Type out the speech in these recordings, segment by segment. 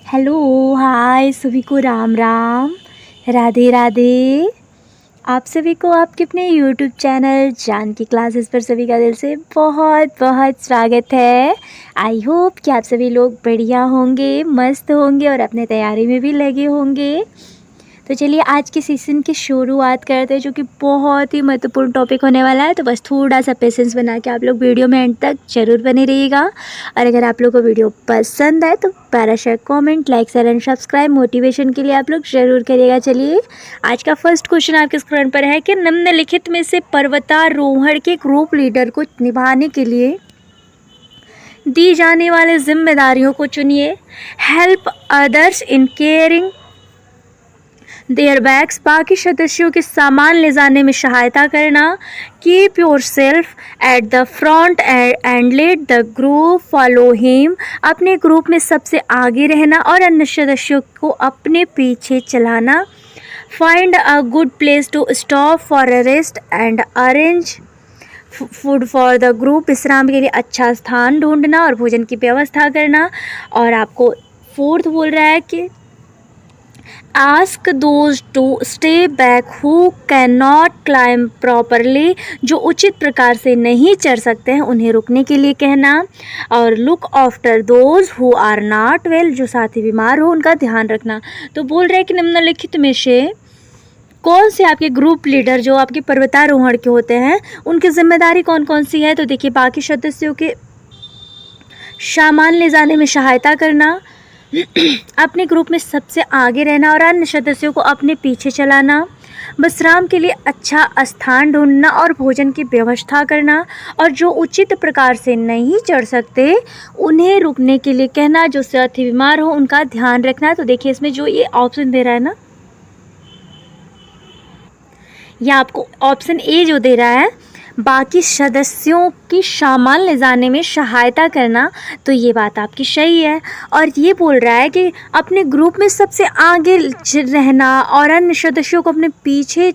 Hello, हाय सभी को राम राम, राधे राधे। आप सभी को आपके अपने यूट्यूब चैनल जानकी क्लासेस पर सभी का दिल से बहुत बहुत स्वागत है। आई होप कि आप सभी लोग बढ़िया होंगे, मस्त होंगे और अपने तैयारी में भी लगे होंगे। तो चलिए आज के सेशन की शुरुआत करते हैं, जो कि बहुत ही महत्वपूर्ण टॉपिक होने वाला है। तो बस थोड़ा सा पेशेंस बना के आप लोग वीडियो में एंड तक जरूर बने रहिएगा। और अगर आप लोग को वीडियो पसंद आए तो प्यारा share, comment, like, share and subscribe motivation के लिए आप लोग जरूर करिएगा। चलिए आज का फर्स्ट क्वेश्चन आपके स्क्रीन पर है कि निम्नलिखित में से पर्वतारोहण के ग्रुप लीडर को निभाने के लिए दी जाने वाले जिम्मेदारियों को चुनिए। Help others in caring their bags, बाकी सदस्यों के सामान ले जाने में सहायता करना। Keep yourself at the front and let the group follow him, अपने ग्रुप में सबसे आगे रहना और अन्य सदस्यों को अपने पीछे चलाना। Find a good place to stop for a rest and arrange food for the group, विश्राम के लिए अच्छा स्थान ढूंढना और भोजन की व्यवस्था करना। और आपको फोर्थ बोल रहा है कि ask those two stay back who can not climb properly, जो उचित प्रकार से नहीं चढ़ सकते हैं उन्हें रुकने के लिए कहना। और look after those who are not well, जो साथी बीमार हो उनका ध्यान रखना। तो बोल रहे हैं कि निम्नलिखित में से कौन से आपके ग्रुप लीडर जो आपके पर्वतारोहण के होते हैं उनकी जिम्मेदारी कौन कौन सी है। तो देखिए, बाकी सदस्यों के सामान ले जाने में सहायता करना, अपने ग्रुप में सबसे आगे रहना और अन्य सदस्यों को अपने पीछे चलाना, विश्राम के लिए अच्छा स्थान ढूंढना और भोजन की व्यवस्था करना। और जो उचित प्रकार से नहीं चढ़ सकते उन्हें रुकने के लिए कहना, जो साथी बीमार हो उनका ध्यान रखना। तो देखिए इसमें जो ये ऑप्शन दे रहा है ना, या आपको ऑप्शन ए जो दे रहा है बाकी सदस्यों की सामान ले जाने में सहायता करना, तो ये बात आपकी सही है। और ये बोल रहा है कि अपने ग्रुप में सबसे आगे रहना और अन्य सदस्यों को अपने पीछे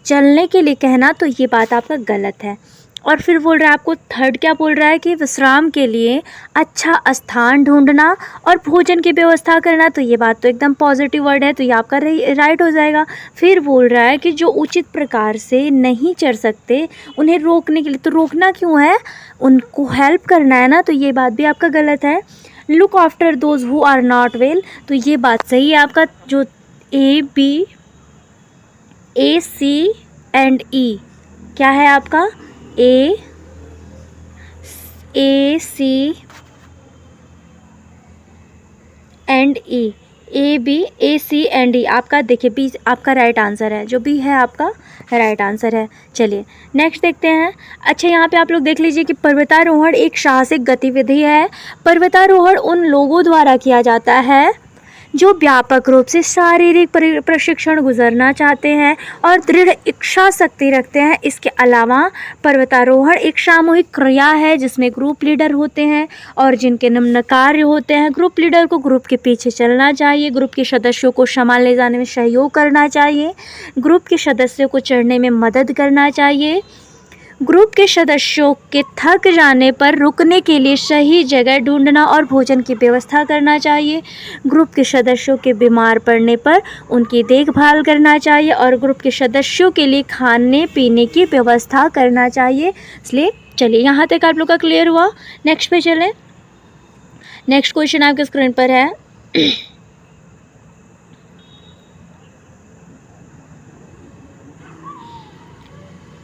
चलने के लिए कहना, तो ये बात आपका गलत है। और फिर बोल रहा है आपको थर्ड क्या बोल रहा है कि विश्राम के लिए अच्छा स्थान ढूंढना और भोजन की व्यवस्था करना, तो ये बात तो एकदम पॉजिटिव वर्ड है, तो ये आपका राइट हो जाएगा। फिर बोल रहा है कि जो उचित प्रकार से नहीं चढ़ सकते उन्हें रोकने के लिए, तो रोकना क्यों है, उनको हेल्प करना है ना, तो ये बात भी आपका गलत है। Look after those who are not well, तो ये बात सही है आपका। जो ए बी ए सी एंड ई क्या है आपका, A C and E, A B A C and E आपका, देखिए बी आपका राइट आंसर है, जो बी है आपका राइट आंसर है। चलिए नेक्स्ट देखते हैं। अच्छा, यहाँ पे आप लोग देख लीजिए कि पर्वतारोहण एक साहसिक गतिविधि है। पर्वतारोहण उन लोगों द्वारा किया जाता है जो व्यापक रूप से शारीरिक प्रशिक्षण गुजरना चाहते हैं और दृढ़ इच्छा शक्ति रखते हैं। इसके अलावा पर्वतारोहण एक सामूहिक क्रिया है जिसमें ग्रुप लीडर होते हैं और जिनके निम्न कार्य होते हैं। ग्रुप लीडर को ग्रुप के पीछे चलना चाहिए, ग्रुप के सदस्यों को सामान ले जाने में सहयोग करना चाहिए, ग्रुप के सदस्यों को चढ़ने में मदद करना चाहिए, ग्रुप के सदस्यों के थक जाने पर रुकने के लिए सही जगह ढूंढना और भोजन की व्यवस्था करना चाहिए, ग्रुप के सदस्यों के बीमार पड़ने पर उनकी देखभाल करना चाहिए और ग्रुप के सदस्यों के लिए खाने पीने की व्यवस्था करना चाहिए। इसलिए चलिए यहाँ तक आप लोग का क्लियर हुआ। नेक्स्ट पे चलें। नेक्स्ट क्वेश्चन आपके स्क्रीन पर है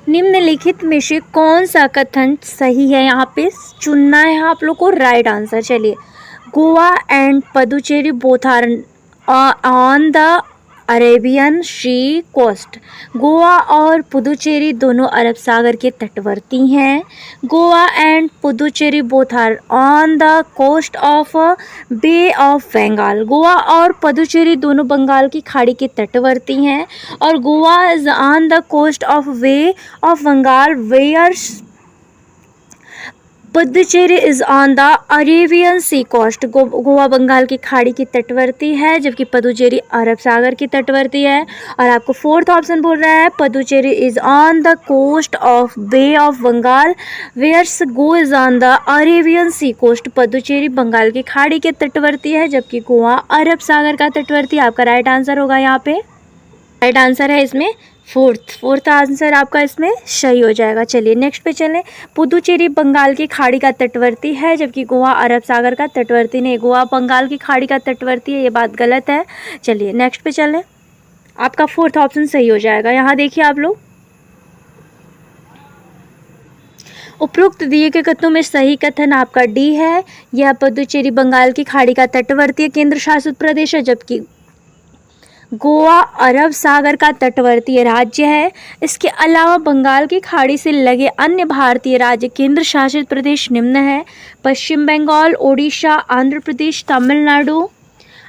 निम्नलिखित में से कौन सा कथन सही है, यहाँ पे चुनना है आप लोग को राइट आंसर। चलिए, Goa and Puducherry both are on the Arabian Sea coast, Goa और पुदुचेरी दोनों अरब सागर के तटवर्ती हैं। Goa and Puducherry both are on the coast of Bay of Bengal, Goa और पुदुचेरी दोनों बंगाल की खाड़ी के तटवर्ती हैं। और Goa is on the coast of Bay of Bengal where Puducherry is on the Arabian Sea coast. Goa Bengal की खाड़ी की तटवर्ती है, जबकि पुडुचेरी अरब सागर की तटवर्ती है। और आपको फोर्थ ऑप्शन बोल रहा है Puducherry is on the coast of Bay of Bengal whereas Goa is on the Arabian Sea coast. Puducherry Bengal की खाड़ी के तटवर्ती है, जबकि गोवा अरब सागर का तटवर्ती। आपका राइट आंसर होगा यहाँ पे, राइट आंसर है इसमें फोर्थ आंसर आपका इसमें सही हो जाएगा। चलिए नेक्स्ट पे चलें। पुडुचेरी बंगाल की खाड़ी का तटवर्ती है, जबकि गोवा अरब सागर का तटवर्ती नहीं। गोवा बंगाल की खाड़ी का तटवर्ती है, ये बात गलत है। चलिए नेक्स्ट पे चलें। आपका फोर्थ ऑप्शन सही हो जाएगा। यहाँ देखिए आप लोग, उपरोक्त दिए गए कथनों में सही कथन आपका डी है। यह पुडुचेरी बंगाल की खाड़ी का तटवर्ती केंद्र शासित प्रदेश है, जबकि गोवा अरब सागर का तटवर्तीय राज्य है। इसके अलावा बंगाल की खाड़ी से लगे अन्य भारतीय राज्य केंद्र शासित प्रदेश निम्न है: पश्चिम बंगाल, ओडिशा, आंध्र प्रदेश, तमिलनाडु,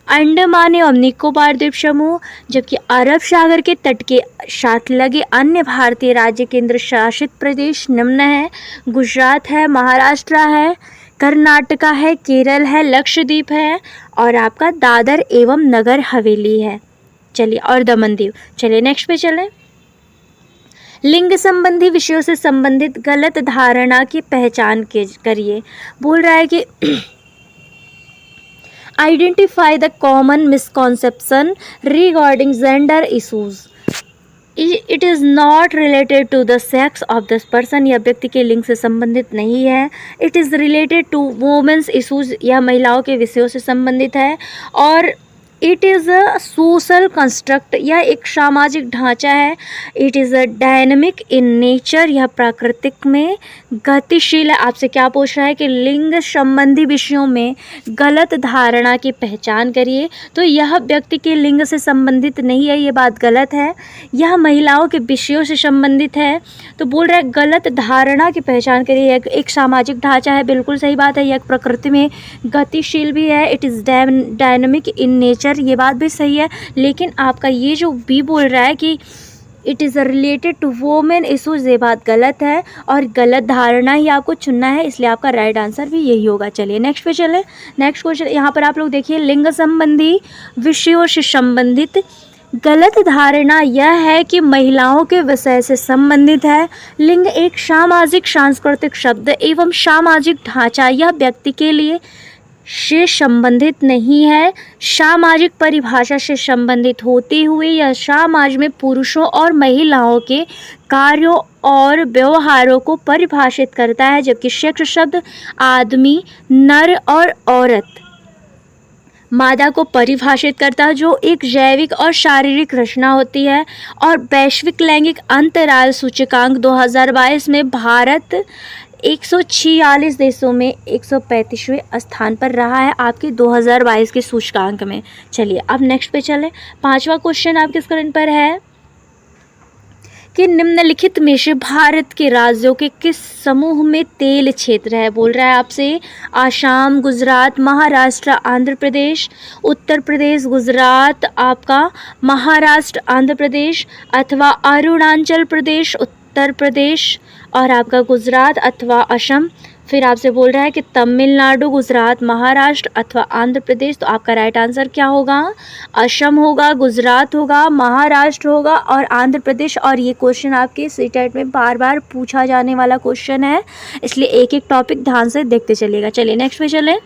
अंडमान एवं निकोबार द्वीप समूह। जबकि अरब सागर के तट के साथ लगे अन्य भारतीय राज्य केंद्र शासित प्रदेश निम्न है: गुजरात है, महाराष्ट्र है, कर्नाटका है, केरल है, लक्षद्वीप है और आपका दादर एवं नगर हवेली है। चलिए, और दमन दीव। चलिए नेक्स्ट पे चलें। लिंग संबंधी विषयों से संबंधित गलत धारणा की पहचान करिए। बोल रहा है कि identify the common misconception regarding gender issues. It is not related to the sex of this person. यह व्यक्ति के लिंग से संबंधित नहीं है। It is related to women's issues. यह महिलाओं के विषयों से संबंधित है। और it is a social construct. यह एक सामाजिक ढांचा है। It is a dynamic in nature. यह प्राकृतिक में गतिशील है। आपसे क्या पूछ रहा है कि लिंग संबंधी विषयों में गलत धारणा की पहचान करिए। तो यह व्यक्ति के लिंग से संबंधित नहीं है, ये बात गलत है। यह महिलाओं के विषयों से संबंधित है। तो बोल रहा है गलत धारणा की पहचान करिए। यह एक सामाजिक ढांचा है, बिल्कुल सही बात है। यह प्रकृति में गतिशील भी है। It is dynamic in nature, ये बात भी सही है। लेकिन आपका ये जो बी बोल रहा है कि it is related to women issues, ये बात गलत है और गलत धारणा ही आपको चुनना है, इसलिए आपका राइट आंसर भी यही होगा। चलिए नेक्स्ट पे चलें। नेक्स्ट क्वेश्चन यहाँ पर आप लोग देखिए, लिंग संबंधी विषयों से संबंधित गलत धारणा यह है कि महिलाओं के विषय से संबंधित है। लिंग एक सामाजिक सांस्कृतिक शब्द एवं सामाजिक ढांचा, यह व्यक्ति के लिए से संबंधित नहीं है। सामाजिक परिभाषा से संबंधित होते हुए यह समाज में पुरुषों और महिलाओं के कार्यों और व्यवहारों को परिभाषित करता है, जबकि सेक्स शब्द आदमी, नर और औरत, मादा को परिभाषित करता है, जो एक जैविक और शारीरिक रचना होती है। और वैश्विक लैंगिक अंतराल सूचकांक 2022 में भारत 146 देशों में 135वें स्थान पर रहा है आपके 2022 के सूचकांक में। चलिए अब नेक्स्ट पे चलें। पांचवा क्वेश्चन आपके स्क्रीन पर है कि निम्नलिखित में से भारत के राज्यों के किस समूह में तेल क्षेत्र है। बोल रहा है आपसे आसाम, गुजरात, महाराष्ट्र, आंध्र प्रदेश, उत्तर प्रदेश, गुजरात, आपका महाराष्ट्र, आंध्र प्रदेश अथवा अरुणाचल प्रदेश, उत्तर प्रदेश और आपका गुजरात अथवा असम। फिर आपसे बोल रहा है कि तमिलनाडु, गुजरात, महाराष्ट्र अथवा आंध्र प्रदेश। तो आपका राइट आंसर क्या होगा? असम होगा, गुजरात होगा, महाराष्ट्र होगा और आंध्र प्रदेश। और ये क्वेश्चन आपके सीटेट में बार बार पूछा जाने वाला क्वेश्चन है, इसलिए एक एक टॉपिक ध्यान से देखते चलिएगा। चलिए नेक्स्ट पे चलें।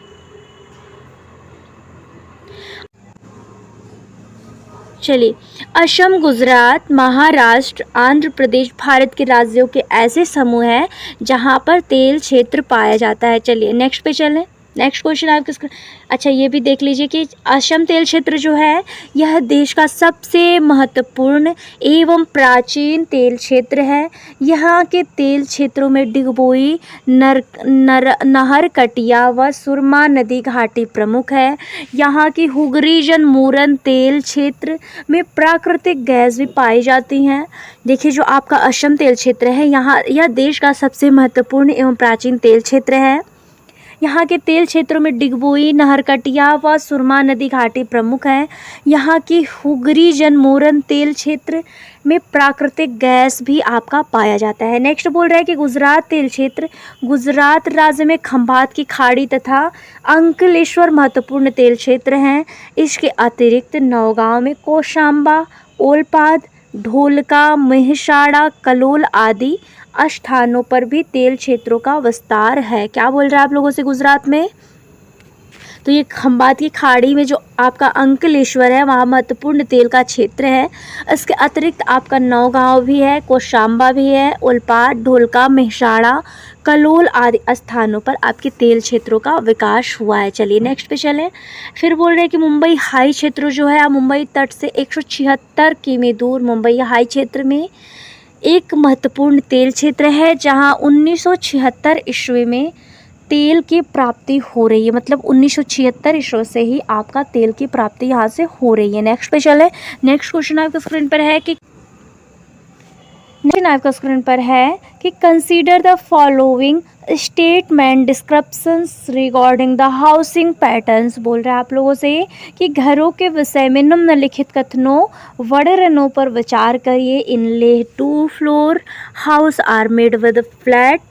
चलिए, असम, गुजरात, महाराष्ट्र, आंध्र प्रदेश भारत के राज्यों के ऐसे समूह हैं जहां पर तेल क्षेत्र पाया जाता है। चलिए नेक्स्ट पे चलें। नेक्स्ट क्वेश्चन आप किसका, अच्छा ये भी देख लीजिए कि असम तेल क्षेत्र जो है यह देश का सबसे महत्वपूर्ण एवं प्राचीन तेल क्षेत्र है। यहाँ के तेल क्षेत्रों में डिगबोई, नहरकटिया व सुरमा नदी घाटी प्रमुख है। यहाँ की हुगरी जनमूरन तेल क्षेत्र में प्राकृतिक गैस भी पाई जाती हैं। देखिए जो आपका असम तेल क्षेत्र है, यहाँ यह देश का सबसे महत्वपूर्ण एवं प्राचीन तेल क्षेत्र है। यहाँ के तेल क्षेत्रों में डिगबोई, नहरकटिया व सुरमा नदी घाटी प्रमुख हैं। यहाँ की हुगरी जनमोरन तेल क्षेत्र में प्राकृतिक गैस भी आपका पाया जाता है। नेक्स्ट बोल रहा है कि गुजरात तेल क्षेत्र, गुजरात राज्य में खंभात की खाड़ी तथा अंकलेश्वर महत्वपूर्ण तेल क्षेत्र हैं। इसके अतिरिक्त नौगांव में कोशांबा, ओलपाद, ढोलका, मेहसाणा, कलोल आदि स्थानों पर भी तेल क्षेत्रों का विस्तार है। क्या बोल रहा है आप लोगों से गुजरात में? तो ये खंभात की खाड़ी में जो आपका अंकलेश्वर है वहाँ महत्वपूर्ण तेल का क्षेत्र है। इसके अतिरिक्त आपका नौगांव भी है, कोशांबा भी है, ओलपाड, ढोलका, मेहसाणा, कलोल आदि स्थानों पर आपके तेल क्षेत्रों का विकास हुआ है। चलिए नेक्स्ट पे चलें। फिर बोल रहे हैं कि मुंबई हाई क्षेत्र जो है मुंबई तट से 176 किमी दूर मुंबई हाई क्षेत्र में एक महत्वपूर्ण तेल क्षेत्र है, जहाँ 1976 ईस्वी में तेल की प्राप्ति हो रही है। मतलब 1976 ईस्वी से ही आपका तेल की प्राप्ति यहाँ से हो रही है। नेक्स्ट पे चले। नेक्स्ट क्वेश्चन आपके स्क्रीन पर है कि consider the following statement descriptions regarding the housing patterns. बोल रहे हैं आप लोगों से कि घरों के विषय में निम्नलिखित कथनों वर्णनों पर विचार करिए। In Leh 2 floor house are made with flat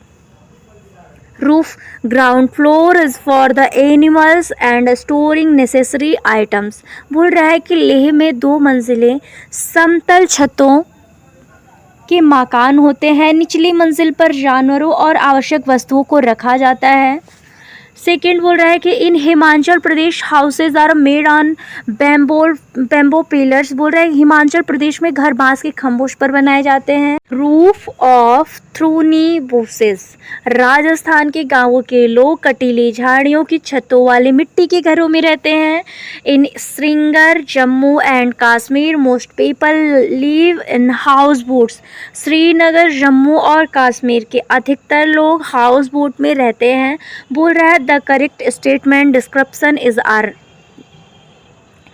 roof, ground floor is for the animals and storing necessary items। बोल रहा है कि लेह में 2 मंजिलें समतल छतों के मकान होते हैं। निचली मंजिल पर जानवरों और आवश्यक वस्तुओं को रखा जाता है। सेकेंड बोल रहा है कि in Himachal Pradesh houses are made on bamboo pillars. बोल रहा है हिमाचल प्रदेश में घर बांस के खम्भों पर बनाए जाते हैं। Roof of thorny bushes. Rajasthan के गांवों के लोग कटीली झाड़ियों की छतों वाले मिट्टी के घरों में रहते हैं। In Srinagar, Jammu and Kashmir most people live in house boats. Srinagar, Jammu और कश्मीर के अधिकतर लोग हाउस बोट में रहते हैं। बोल रहा है the correct statement description is R.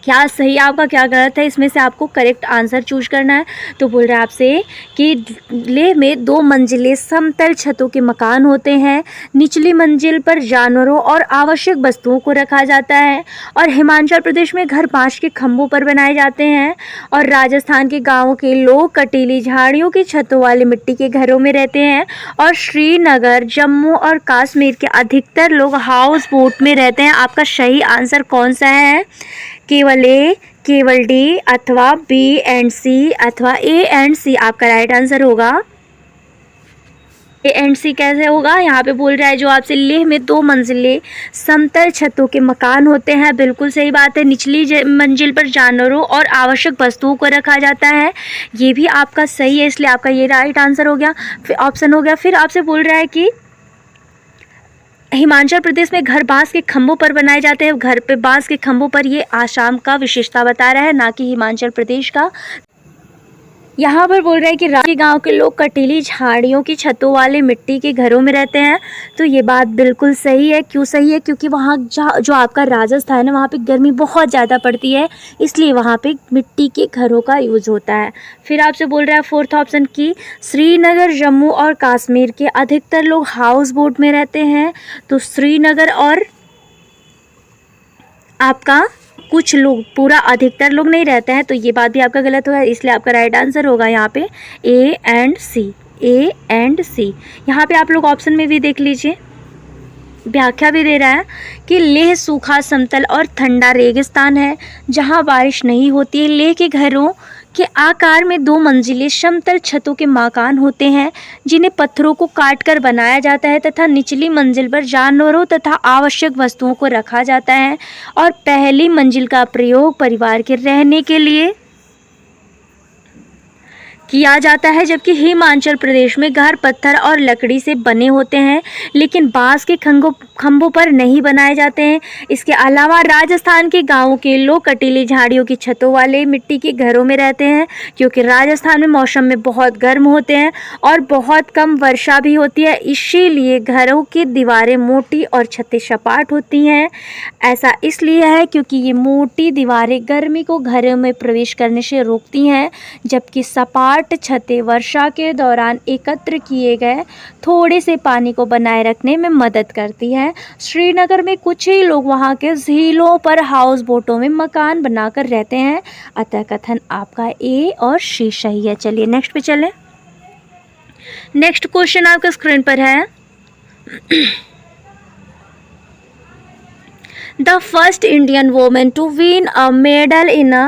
क्या सही आपका क्या गलत है, इसमें से आपको करेक्ट आंसर चूज करना है। तो बोल रहे हैं आपसे कि लेह में 2 मंजिले समतल छतों के मकान होते हैं। निचली मंजिल पर जानवरों और आवश्यक वस्तुओं को रखा जाता है। और हिमाचल प्रदेश में घर बांस के खंभों पर बनाए जाते हैं। और राजस्थान के गांवों के लोग कटीली झाड़ियों की छतों वाले मिट्टी के घरों में रहते हैं। और श्रीनगर, जम्मू और कश्मीर के अधिकतर लोग हाउस बोट में रहते हैं। आपका सही आंसर कौन सा है? केवल ए, केवल डी अथवा बी एंड सी अथवा ए एंड सी आपका राइट आंसर होगा। ए एंड सी कैसे होगा? यहाँ पे बोल रहा है जो आपसे लेह में 2 मंजिले समतल छतों के मकान होते हैं। बिल्कुल सही बात है। निचली मंजिल पर जानवरों और आवश्यक वस्तुओं को रखा जाता है। ये भी आपका सही है, इसलिए आपका ये राइट आंसर हो गया, फिर ऑप्शन हो गया। फिर आपसे बोल रहा है कि हिमाचल प्रदेश में घर बांस के खंभों पर बनाए जाते हैं। घर पे बांस के खंभों पर ये आसाम का विशेषता बता रहा है, ना कि हिमाचल प्रदेश का। यहाँ पर बोल रहा है कि राज्य गांव के लोग कटीली झाड़ियों की छतों वाले मिट्टी के घरों में रहते हैं। तो ये बात बिल्कुल सही है। क्यों सही है? क्योंकि वहाँ जो आपका राजस्थान है वहाँ पे गर्मी बहुत ज़्यादा पड़ती है, इसलिए वहाँ पे मिट्टी के घरों का यूज़ होता है। फिर आपसे बोल रहा है 4th ऑप्शन की श्रीनगर, जम्मू और कश्मीर के अधिकतर लोग हाउस बोट में रहते हैं। तो श्रीनगर और आपका कुछ लोग, पूरा अधिकतर लोग नहीं रहते हैं। तो ये बात भी आपका गलत होगा, इसलिए आपका राइट आंसर होगा यहाँ पे A and C. A and सी। यहाँ पे आप लोग ऑप्शन में भी देख लीजिए, व्याख्या भी दे रहा है कि लेह सूखा, समतल और ठंडा रेगिस्तान है जहाँ बारिश नहीं होती है। लेह के घरों के आकार में 2 मंजिले समतल छतों के मकान होते हैं, जिन्हें पत्थरों को काटकर बनाया जाता है तथा निचली मंजिल पर जानवरों तथा आवश्यक वस्तुओं को रखा जाता है। और पहली मंजिल का प्रयोग परिवार के रहने के लिए किया जाता है, जबकि हिमाचल प्रदेश में घर पत्थर और लकड़ी से बने होते हैं, लेकिन बांस के खंभों पर नहीं बनाए जाते हैं। इसके अलावा राजस्थान के गांवों के लोग कटीली झाड़ियों की छतों वाले मिट्टी के घरों में रहते हैं, क्योंकि राजस्थान में मौसम में बहुत गर्म होते हैं और बहुत कम वर्षा भी होती है। इसीलिए घरों की दीवारें मोटी और छतें सपाट होती हैं। ऐसा इसलिए है क्योंकि ये मोटी दीवारें गर्मी को घरों में प्रवेश करने से रोकती हैं, जबकि सपाट छतें वर्षा के दौरान एकत्र किए गए थोड़े से पानी को बनाए रखने में मदद करती है। हैं। श्रीनगर में कुछ ही लोग वहाँ के झीलों पर हाउस बोटों में मकान बनाकर रहते हैं। अतः कथन आपका ए और सी सही है। चलिए नेक्स्ट पे चलें। नेक्स्ट क्वेश्चन आपका स्क्रीन पर है। The first Indian woman to win a medal in a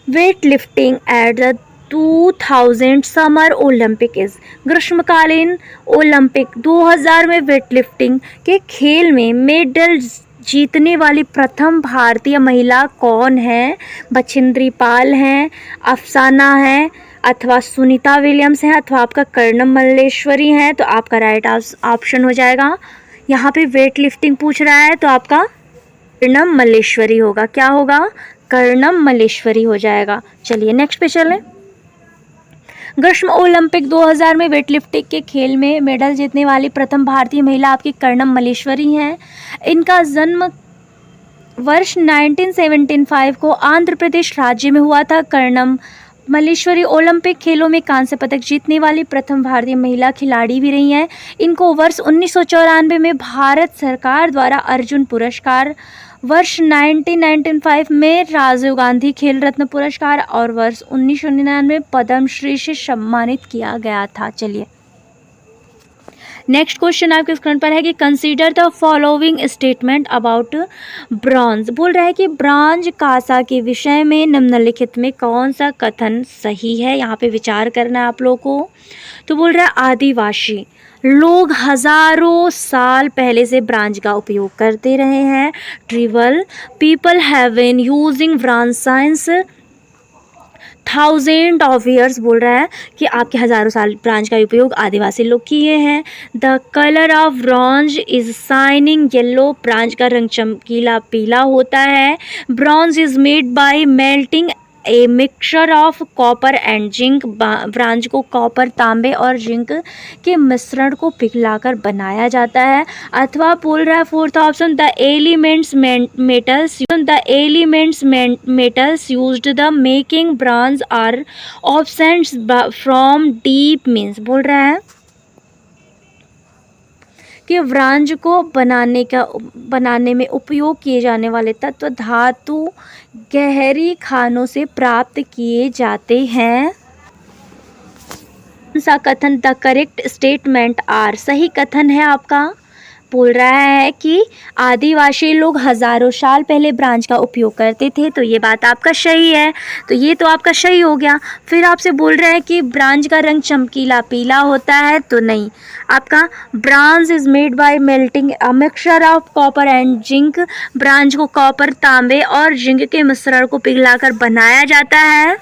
weightlifting at the 2000 summer Olympic is. ग्रीष्मकालीन ओलंपिक 2000 में वेटलिफ्टिंग के खेल में मेडल जीतने वाली प्रथम भारतीय महिला कौन है? बछिंद्री पाल हैं, अफसाना है, अथवा सुनीता विलियम्स हैं, अथवा आपका कर्णम मल्लेश्वरी हैं। तो आपका राइट ऑप्शन हो जाएगा, यहाँ पे वेट लिफ्टिंग पूछ रहा है तो आपका कर्णम मल्लेश्वरी होगा। क्या होगा? कर्णम मल्लेश्वरी हो जाएगा। चलिए नेक्स्ट पे चलें। ग्रीष्म ओलंपिक 2000 में वेटलिफ्टिंग के खेल में मेडल जीतने वाली प्रथम भारतीय महिला आपकी कर्णम मल्लेश्वरी हैं। इनका जन्म वर्ष 1975 को आंध्र प्रदेश राज्य में हुआ था। कर्णम मल्लेश्वरी ओलंपिक खेलों में कांस्य पदक जीतने वाली प्रथम भारतीय महिला खिलाड़ी भी रही हैं। इनको वर्ष 1994 में भारत सरकार द्वारा अर्जुन पुरस्कार, वर्ष 1995 में राजीव गांधी खेल रत्न पुरस्कार और वर्ष 1999 में पद्मश्री से सम्मानित किया गया था। चलिए नेक्स्ट क्वेश्चन आपके स्क्रीन पर है कि consider the following statement about bronze. बोल रहा है कि ब्रॉन्ज कांसा के विषय में निम्नलिखित में कौन सा कथन सही है। यहाँ पे विचार करना है आप लोगों को। तो बोल रहा है आदिवासी लोग हजारों साल पहले से ब्रॉन्ज का उपयोग करते रहे हैं। Tribal people have been using bronze since thousand of years. बोल रहा है कि आपके हजारों साल ब्रॉन्ज का उपयोग आदिवासी लोग किए हैं। The colour of bronze is shining yellow. Bronze का रंग चमकीला पीला होता है। Bronze is made by melting a mixture of copper and zinc. Bronze को कॉपर, तांबे और जिंक के मिश्रण को पिघलाकर बनाया जाता है। अथवा बोल रहा है fourth option, the elements metals used the making bronze are obtained from deep mines. बोल रहा है कि ब्रॉन्ज को बनाने में उपयोग किए जाने वाले तत्व धातु गहरी खानों से प्राप्त किए जाते हैं। कौन सा कथन द करेक्ट स्टेटमेंट आर? सही कथन है आपका। बोल रहा है कि आदिवासी लोग हजारों साल पहले ब्रॉन्ज का उपयोग करते थे। तो ये बात आपका सही है। तो ये तो आपका सही हो गया। फिर आपसे बोल रहा है कि ब्रॉन्ज का रंग चमकीला पीला होता है। तो नहीं, आपका bronze is made by melting a mixture of copper and zinc. Bronze को कॉपर, तांबे और जिंक के मिश्रण को पिघलाकर बनाया जाता है।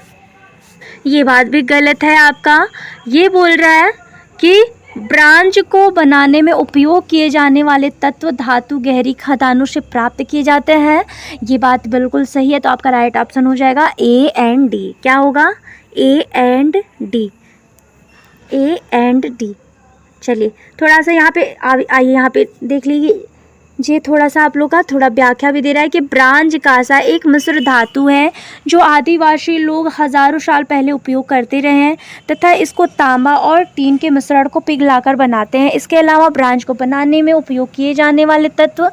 ये बात भी गलत है आपका। ये बोल रहा है कि ब्रॉन्ज को बनाने में उपयोग किए जाने वाले तत्व धातु गहरी खदानों से प्राप्त किए जाते हैं। ये बात बिल्कुल सही है। तो आपका राइट ऑप्शन हो जाएगा ए एंड डी। क्या होगा? A and D. A and D. चलिए थोड़ा सा यहाँ पे आइए, यहाँ पे देख लीजिए। ये थोड़ा सा आप लोग का थोड़ा व्याख्या भी दे रहा है कि ब्रॉन्ज कांसा एक मिश्र धातु है जो आदिवासी लोग हजारों साल पहले उपयोग करते रहे हैं तथा इसको तांबा और टीन के मिश्रण को पिघलाकर बनाते हैं। इसके अलावा ब्रॉन्ज को बनाने में उपयोग किए जाने वाले तत्व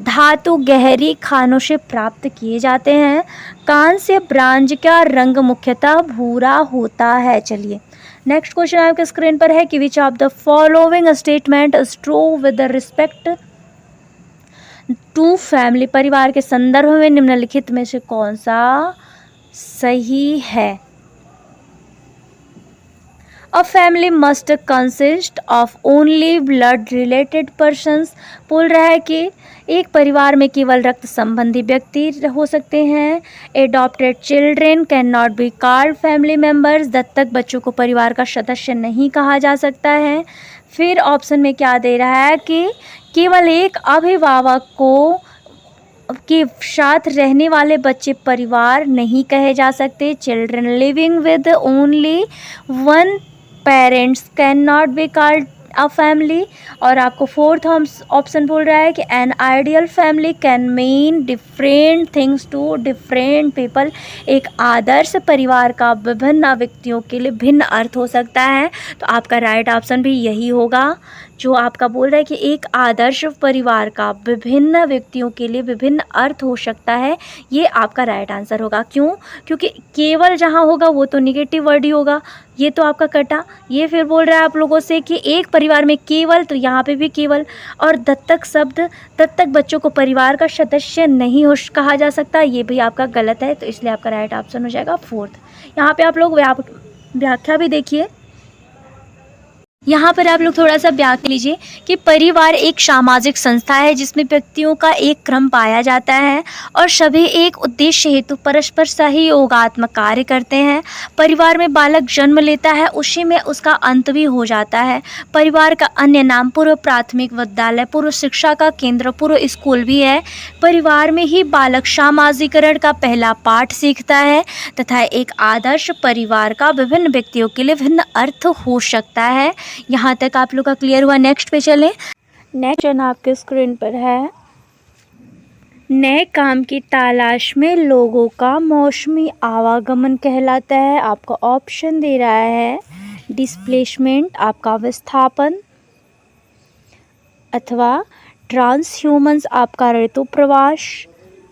धातु गहरी खानों से प्राप्त किए जाते हैं। कांस्य ब्रॉन्ज का रंग मुख्यतः भूरा होता है। चलिए नेक्स्ट क्वेश्चन आपके स्क्रीन पर है कि which of the following statement is true with respect to family. परिवार के संदर्भ में निम्नलिखित में से कौन सा सही है? A family must consist of only blood related persons। बोल रहा है कि एक परिवार में केवल रक्त संबंधी व्यक्ति हो सकते हैं। Adopted children cannot be called family members। दत्तक बच्चों को परिवार का सदस्य नहीं कहा जा सकता है। फिर ऑप्शन में क्या दे रहा है कि केवल एक अभिभावक को के साथ रहने वाले बच्चे परिवार नहीं कहे जा सकते। Children living with only one parents can not be called a family. और आपको फोर्थ ऑप्शन बोल रहा है कि an ideal family can mean different things to different people. एक आदर्श परिवार का विभिन्न व्यक्तियों के लिए भिन्न अर्थ हो सकता है। तो आपका राइट ऑप्शन भी यही होगा जो आपका बोल रहा है कि एक आदर्श परिवार का विभिन्न व्यक्तियों के लिए विभिन्न अर्थ हो सकता है, ये आपका राइट आंसर होगा। क्यों? क्योंकि केवल जहाँ होगा वो तो निगेटिव वर्ड ही होगा, ये तो आपका कटा। ये फिर बोल रहा है आप लोगों से कि एक परिवार में केवल, तो यहाँ पे भी केवल। और दत्तक शब्द, दत्तक बच्चों को परिवार का सदस्य नहीं हो कहा जा सकता, ये भी आपका गलत है, तो इसलिए आपका राइट ऑप्शन हो जाएगा 4th। यहाँ पे आप लोग व्याख्या भी देखिए, यहाँ पर आप लोग थोड़ा सा व्याख्या लीजिए कि परिवार एक सामाजिक संस्था है जिसमें व्यक्तियों का एक क्रम पाया जाता है और सभी एक उद्देश्य हेतु परस्पर सहयोगात्मक कार्य करते हैं। परिवार में बालक जन्म लेता है, उसी में उसका अंत भी हो जाता है। परिवार का अन्य नाम पूर्व प्राथमिक विद्यालय, पूर्व शिक्षा का केंद्र, पूर्व स्कूल भी है। परिवार में ही बालक सामाजिकरण का पहला पाठ सीखता है तथा एक आदर्श परिवार का विभिन्न व्यक्तियों के लिए भिन्न अर्थ हो सकता है। यहाँ तक आप लोग का क्लियर हुआ। नेक्स्ट पे चलें। नेक्स्ट क्वेश्चन आपके स्क्रीन पर है, नए काम की तलाश में लोगों का मौसमी आवागमन कहलाता है। आपका ऑप्शन दे रहा है डिस्प्लेसमेंट, आपका विस्थापन, अथवा ट्रांसह्यूमन्स आपका ऋतु प्रवास,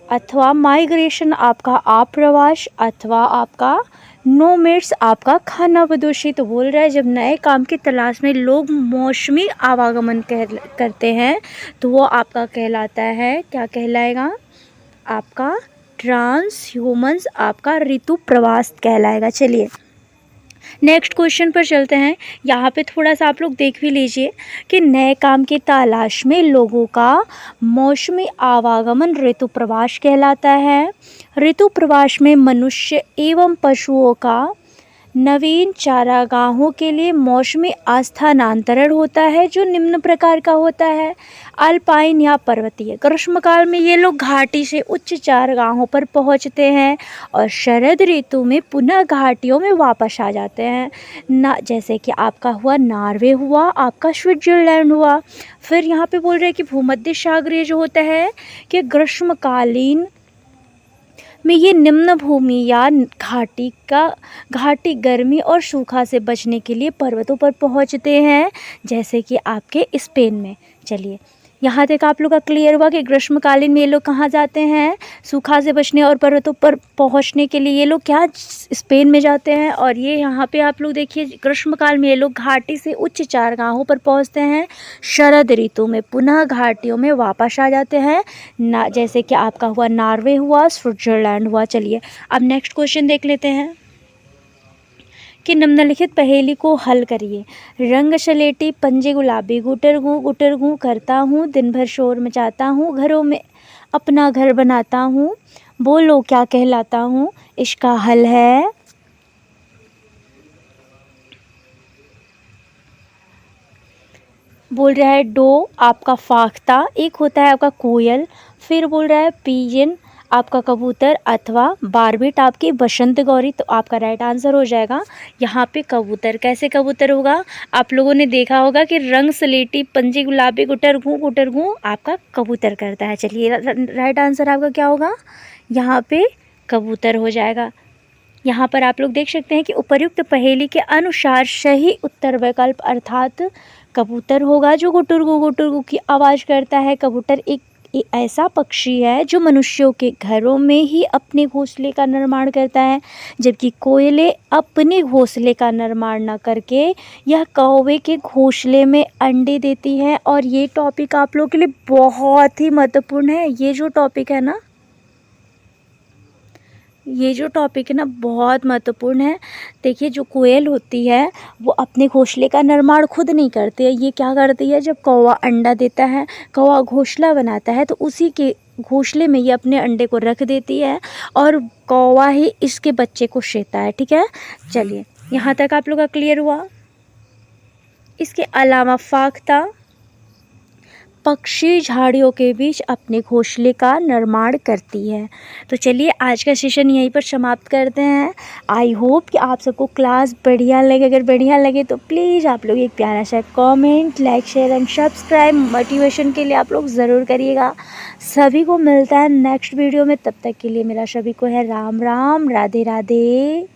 अथवा माइग्रेशन आपका आप्रवास, अथवा आपका नोमैड्स आपका खानाबदोशी। तो बोल रहा है जब नए काम की तलाश में लोग मौसमी आवागमन करते हैं तो वो आपका कहलाता है, क्या कहलाएगा? आपका ट्रांसह्यूमन्स आपका ऋतु प्रवास कहलाएगा। चलिए नेक्स्ट क्वेश्चन पर चलते हैं। यहाँ पे थोड़ा सा आप लोग देख भी लीजिए कि नए काम की तलाश में लोगों का मौसमी आवागमन ऋतु प्रवास कहलाता है। ऋतु प्रवास में मनुष्य एवं पशुओं का नवीन चारागाहों के लिए मौसमी स्थानांतरण होता है जो निम्न प्रकार का होता है। अल्पाइन या पर्वतीय, ग्रीष्मकाल में ये लोग घाटी से उच्च चारागाहों पर पहुंचते हैं और शरद ऋतु में पुनः घाटियों में वापस आ जाते हैं ना, जैसे कि आपका हुआ नॉर्वे हुआ, आपका स्विट्जरलैंड हुआ। फिर यहाँ पे बोल रहे हैं कि भूमध्य सागरीय जो होता है कि ग्रीष्मकालीन में ये निम्न भूमि या घाटी गर्मी और सूखा से बचने के लिए पर्वतों पर पहुंचते हैं, जैसे कि आपके स्पेन में। चलिए यहाँ तक आप लोग का क्लियर हुआ कि ग्रीष्मकालीन में ये लोग कहाँ जाते हैं? सूखा से बचने और पर्वतों पर पहुंचने के लिए ये लोग क्या स्पेन में जाते हैं। और ये यहाँ पे आप लोग देखिए ग्रीष्मकाल में ये लोग घाटी से उच्च चारागाहों पर पहुंचते हैं, शरद ऋतु में पुनः घाटियों में वापस आ जाते हैं ना, जैसे कि आपका हुआ नॉर्वे हुआ, स्विट्जरलैंड हुआ। चलिए अब नेक्स्ट क्वेश्चन देख लेते हैं कि निम्नलिखित पहेली को हल करिए। रंग सलेटी पंजे गुलाबी, गुटर गूं करता हूँ, दिन भर शोर मचाता हूँ, घरों में अपना घर बनाता हूँ, बोलो क्या कहलाता हूँ? इसका हल है बोल रहा है डो आपका फाख्ता, एक होता है आपका कोयल, फिर बोल रहा है पिजन आपका कबूतर, अथवा बारबीट आपकी बसंत गौरी। तो आपका राइट आंसर हो जाएगा यहाँ पे कबूतर। कैसे कबूतर होगा? आप लोगों ने देखा होगा कि रंग सलेटी पंजे गुलाबी गुटर गूं आपका कबूतर करता है। चलिए राइट आंसर आपका क्या होगा? यहाँ पे कबूतर हो जाएगा। यहाँ पर आप लोग देख सकते हैं कि उपर्युक्त पहेली के अनुसार सही उत्तर विकल्प अर्थात कबूतर होगा जो गुटुरगु की आवाज़ करता है। कबूतर एक ऐसा पक्षी है जो मनुष्यों के घरों में ही अपने घोंसले का निर्माण करता है, जबकि कोयलें अपने घोंसले का निर्माण न करके यह कौवे के घोंसले में अंडे देती हैं। और ये टॉपिक आप लोगों के लिए बहुत ही महत्वपूर्ण है। ये जो टॉपिक है ना बहुत महत्वपूर्ण है। देखिए जो कोयल होती है वो अपने घोंसले का निर्माण खुद नहीं करती है। ये क्या करती है? जब कौवा अंडा देता है, कौवा घोंसला बनाता है, तो उसी के घोंसले में ये अपने अंडे को रख देती है और कौवा ही इसके बच्चे को सेता है। ठीक है, चलिए यहाँ तक आप लोग का क्लियर हुआ। इसके अलावा फाख्ता पक्षी झाड़ियों के बीच अपने घोंसले का निर्माण करती है। तो चलिए आज का सेशन यहीं पर समाप्त करते हैं। आई होप कि आप सबको क्लास बढ़िया लगे। अगर बढ़िया लगे तो प्लीज़ आप लोग एक प्यारा सा comment, like, share and subscribe motivation के लिए आप लोग ज़रूर करिएगा। सभी को मिलता है नेक्स्ट वीडियो में। तब तक के लिए मेरा सभी को है राम राम, राधे राधे।